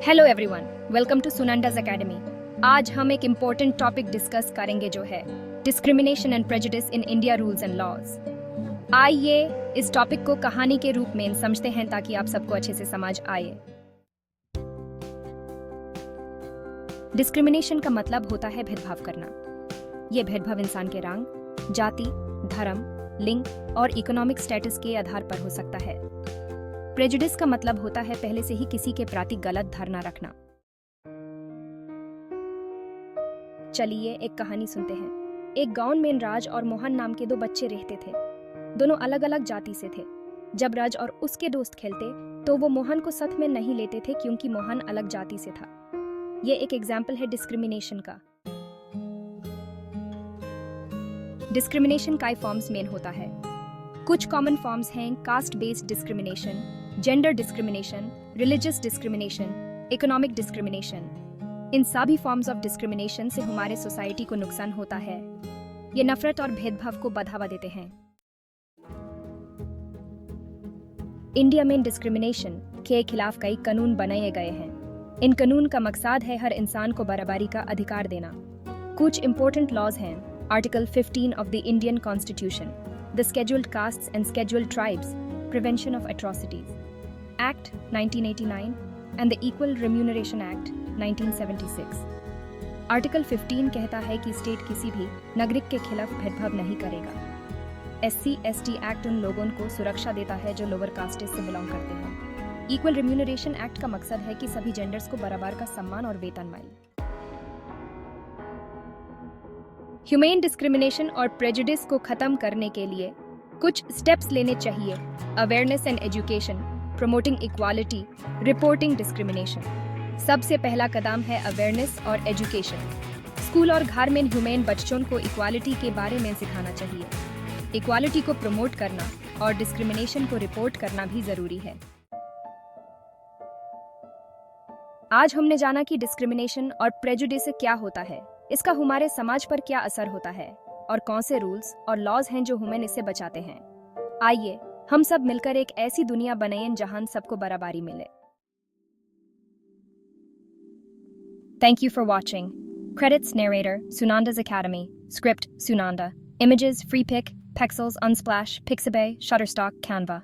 Hello everyone, welcome to Sunanda's academy. आज हम एक इम्पोर्टेंट टॉपिक डिस्कस करेंगे जो है discrimination and prejudice in India rules and laws. आइए इस टॉपिक को कहानी के रूप में समझते हैं ताकि आप सबको अच्छे से समझ आए। डिस्क्रिमिनेशन का मतलब होता है भेदभाव करना। ये भेदभाव इंसान के रंग, जाति, धर्म, लिंग और इकोनॉमिक स्टेटस के आधार पर हो सकता है। प्रेजुडिस का मतलब होता है पहले से ही किसी के प्रति गलत धारणा रखना। चलिए एक कहानी सुनते हैं। एक गांव में राज और मोहन नाम के दो बच्चे रहते थे। दोनों अलग अलग जाति से थे। जब राज और उसके दोस्त खेलते तो वो मोहन को साथ में नहीं लेते थे क्योंकि मोहन अलग जाति से था। ये एक एग्जाम्पल है डिस्क्रिमिनेशन का। डिस्क्रिमिनेशन कई फॉर्म्स में होता है। कुछ कॉमन फॉर्म्स हैं caste based discrimination, gender discrimination, religious discrimination, economic discrimination. इन सभी फॉर्म्स ऑफ डिस्क्रिमिनेशन से हमारे सोसाइटी को नुकसान होता है। ये नफरत और भेदभाव को बढ़ावा देते हैं। इंडिया में डिस्क्रिमिनेशन के खिलाफ कई कानून बनाए गए हैं। इन कानून का मकसद है हर इंसान को बराबरी का अधिकार देना। कुछ इंपॉर्टेंट लॉज हैं। Article 15 of the Indian Constitution, the Scheduled Castes and Scheduled Tribes, Prevention of Atrocities, Act 1989 and the Equal Remuneration Act 1976। Article 15 कहता है कि स्टेट किसी भी नागरिक के खिलाफ भेदभाव नहीं करेगा। SC/ST एक्ट उन लोगों को सुरक्षा देता है जो लोअर कास्टेज से बिलोंग करते हैं। इक्वल रेम्यूनरेशन एक्ट का मकसद है कि सभी जेंडर्स को बराबर का सम्मान और वेतन मिले। ह्यूमेन डिस्क्रिमिनेशन और प्रेजुडिस को खत्म करने के लिए कुछ स्टेप्स लेने चाहिए। Awareness and education, promoting equality, reporting discrimination. सबसे पहला कदम है अवेयरनेस और एजुकेशन। स्कूल और घर में ह्यूमेन बच्चों को इक्वालिटी के बारे में सिखाना चाहिए। इक्वालिटी को प्रमोट करना और डिस्क्रिमिनेशन को रिपोर्ट करना भी जरूरी है। आज हमने जाना कि डिस्क्रिमिनेशन और प्रेजुडिस क्या होता है, इसका हमारे समाज पर क्या असर होता है और कौन से रूल्स और लॉज हैं जो हमें इससे बचाते हैं। आइए हम सब मिलकर एक ऐसी दुनिया बनाएं जहां सबको बराबरी मिले। Thank you for watching. Credits narrator Sunanda's Academy. Script Sunanda. Images Freepik, Pexels, Unsplash, Pixabay, Shutterstock, Canva.